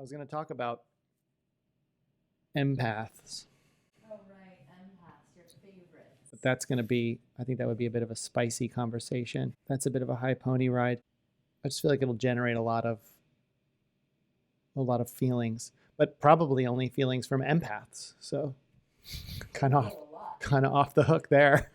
I was going to talk about empaths. Oh, right. Empaths, your favorites. But that's going to be, I think that would be a bit of a spicy conversation. That's a bit of a high pony ride. I just feel like it'll generate a lot of feelings, but probably only feelings from empaths. So kind of off the hook there.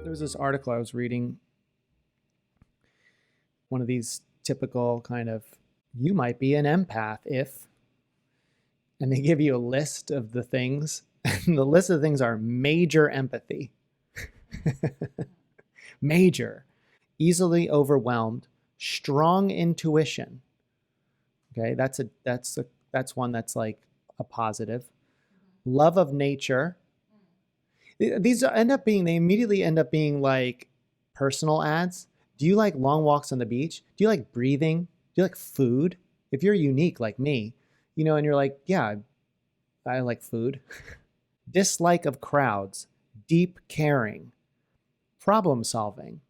There was this article I was reading, one of these typical kind of, you might be an empath if, and they give you a list of the things, and the list of things are major empathy, major, easily overwhelmed, strong intuition. Okay, that's one that's like a positive. Love of nature. They immediately end up being like personal ads. Do you like long walks on the beach? Do you like breathing? Do you like food? If you're unique like me, and you're like, yeah, I like food. Dislike of crowds, deep caring, problem solving.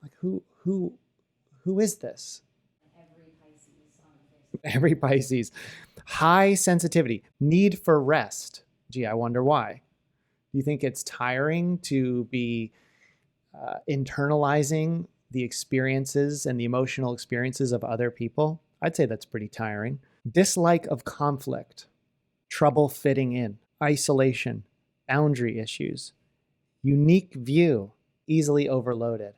Like who is this? Every Pisces. High sensitivity, need for rest. Gee, I wonder why. Do you think it's tiring to be internalizing the experiences and the emotional experiences of other people? I'd say that's pretty tiring. Dislike of conflict, trouble fitting in, isolation, boundary issues, unique view, easily overloaded.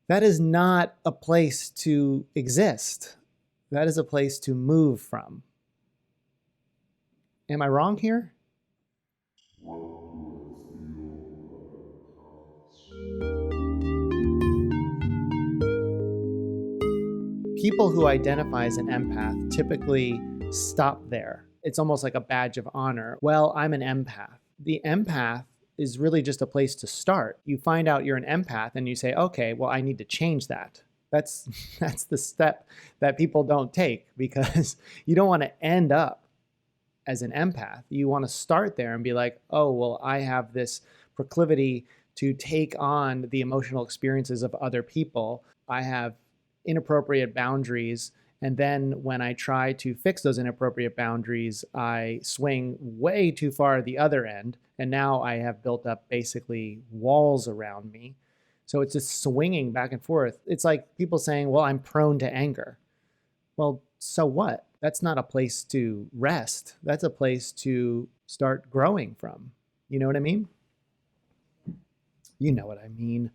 That is not a place to exist. That is a place to move from. Am I wrong here? People who identify as an empath typically stop there. It's almost like a badge of honor. Well, I'm an empath. The empath is really just a place to start. You find out you're an empath and you say, okay, well, I need to change that. That's the step that people don't take, because you don't want to end up as an empath. You want to start there and be like, oh, well, I have this proclivity to take on the emotional experiences of other people. I have inappropriate boundaries. And then when I try to fix those inappropriate boundaries, I swing way too far the other end. And now I have built up basically walls around me. So it's just swinging back and forth. It's like people saying, well, I'm prone to anger. Well, so what? That's not a place to rest. That's a place to start growing from. You know what I mean? You know what I mean.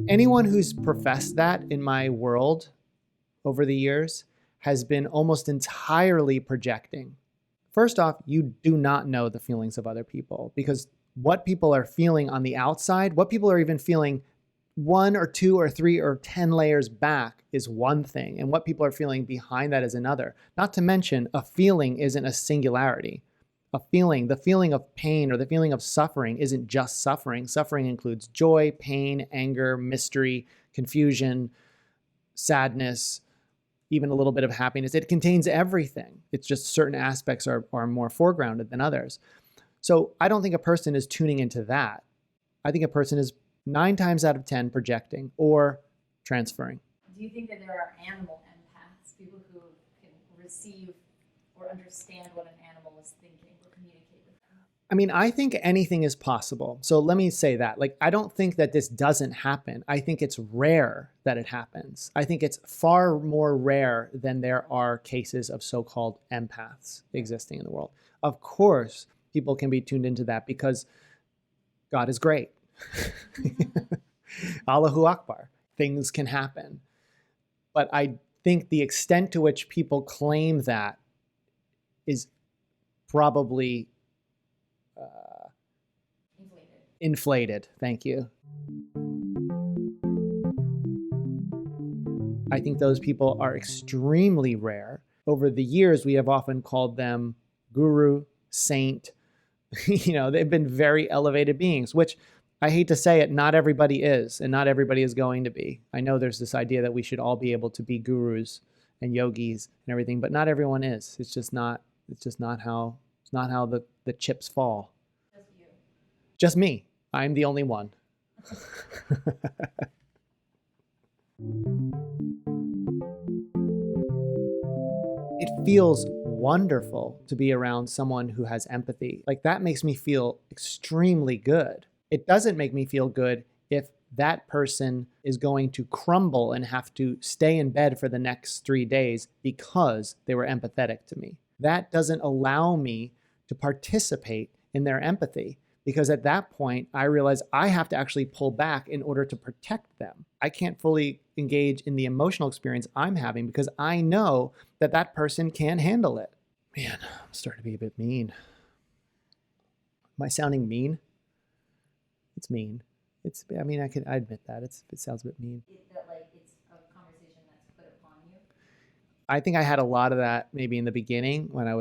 Anyone who's professed that in my world over the years has been almost entirely projecting. First off, you do not know the feelings of other people, because what people are feeling on the outside, what people are even feeling 1 or 2 or 3 or 10 layers back is one thing, and what people are feeling behind that is another. Not to mention, a feeling isn't a singularity. The feeling of pain or the feeling of suffering isn't just suffering. Suffering includes joy, pain, anger, mystery, confusion, sadness, even a little bit of happiness. It contains everything. It's just certain aspects are more foregrounded than others. So I don't think a person is tuning into that. I think a person is 9 times out of 10 projecting or transferring. Do you think that there are animal empaths, people who can receive or understand what an animal is thinking or communicate with them? I mean, I think anything is possible. So let me say that. I don't think that this doesn't happen. I think it's rare that it happens. I think it's far more rare than there are cases of so-called empaths existing in the world. Of course, people can be tuned into that because God is great. Allahu Akbar. Things can happen. But I think the extent to which people claim that is probably inflated. Thank you. I think those people are extremely rare. Over the years, we have often called them guru, saint. They've been very elevated beings, which I hate to say it, not everybody is, and not everybody is going to be. I know there's this idea that we should all be able to be gurus and yogis and everything, but not everyone is. It's just not how the chips fall. Just you. Just me. I'm the only one. It feels wonderful to be around someone who has empathy. Like, that makes me feel extremely good. It doesn't make me feel good if that person is going to crumble and have to stay in bed for the next 3 days because they were empathetic to me. That doesn't allow me to participate in their empathy, because at that point, I realize I have to actually pull back in order to protect them. I can't fully engage in the emotional experience I'm having because I know that that person can't handle it. Man, I'm starting to be a bit mean. Am I sounding mean? It's mean. I admit that. It sounds a bit mean. It's a conversation that's put upon you. I think I had a lot of that maybe in the beginning when I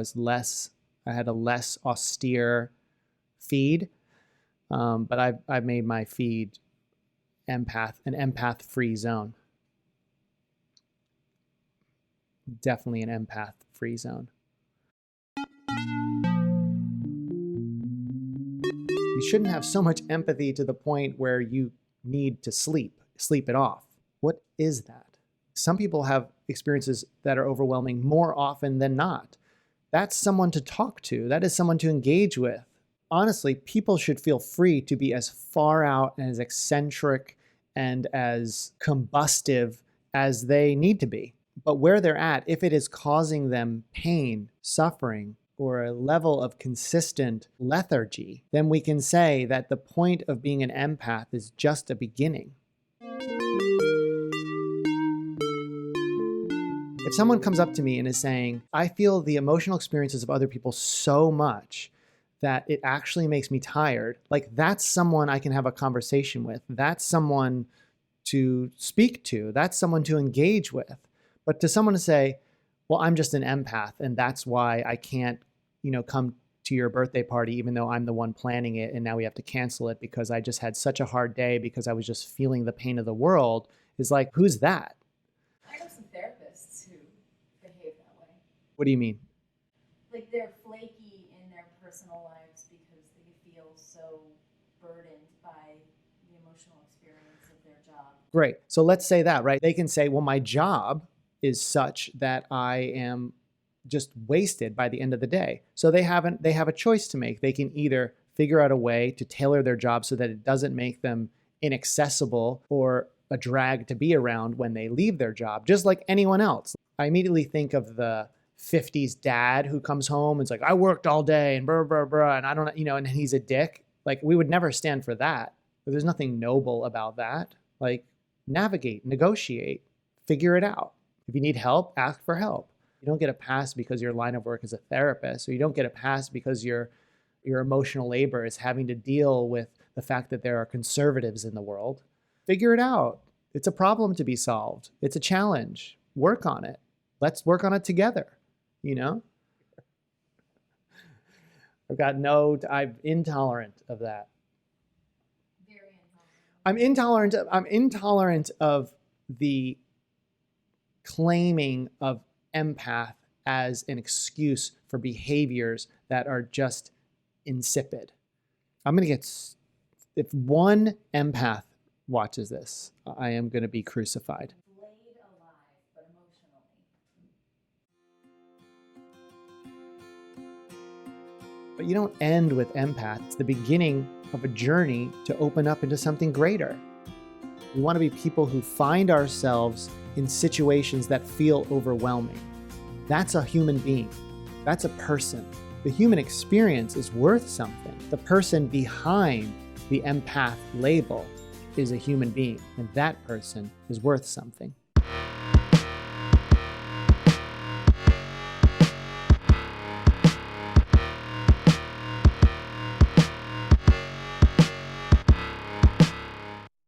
had a less austere feed. But I've made my feed an empath-free zone. Definitely an empath-free zone. You shouldn't have so much empathy to the point where you need to sleep it off. What is that? Some people have experiences that are overwhelming more often than not. That's someone to talk to. That is someone to engage with. Honestly, people should feel free to be as far out and as eccentric and as combustive as they need to be. But where they're at, if it is causing them pain, suffering, or a level of consistent lethargy, then we can say that the point of being an empath is just a beginning. If someone comes up to me and is saying, I feel the emotional experiences of other people so much that it actually makes me tired, like, that's someone I can have a conversation with. That's someone to speak to. That's someone to engage with. But to someone to say, well, I'm just an empath and that's why I can't, come to your birthday party, even though I'm the one planning it, and now we have to cancel it because I just had such a hard day because I was just feeling the pain of the world, is like, who's that? I know some therapists who behave that way. What do you mean? Like, they're flaky in their personal lives because they feel so burdened by the emotional experience of their job. Great. So let's say that, right? They can say, well, my job is such that I am just wasted by the end of the day. So they have a choice to make. They can either figure out a way to tailor their job so that it doesn't make them inaccessible or a drag to be around when they leave their job, just like anyone else. I immediately think of the 50s dad who comes home and is like, I worked all day and blah, blah, blah, and I don't, and he's a dick. Like, we would never stand for that. But there's nothing noble about that. Like, navigate, negotiate, figure it out. If you need help, ask for help. You don't get a pass because your line of work is a therapist, or you don't get a pass because your emotional labor is having to deal with the fact that there are conservatives in the world. Figure it out. It's a problem to be solved. It's a challenge. Work on it. Let's work on it together, I'm intolerant of that. Very intolerant. I'm intolerant of the claiming of empath as an excuse for behaviors that are just insipid. If one empath watches this, I am going to be crucified. Flayed alive, but emotionally. But you don't end with empath. It's the beginning of a journey to open up into something greater. We want to be people who find ourselves in situations that feel overwhelming. That's a human being. That's a person. The human experience is worth something. The person behind the empath label is a human being, and that person is worth something.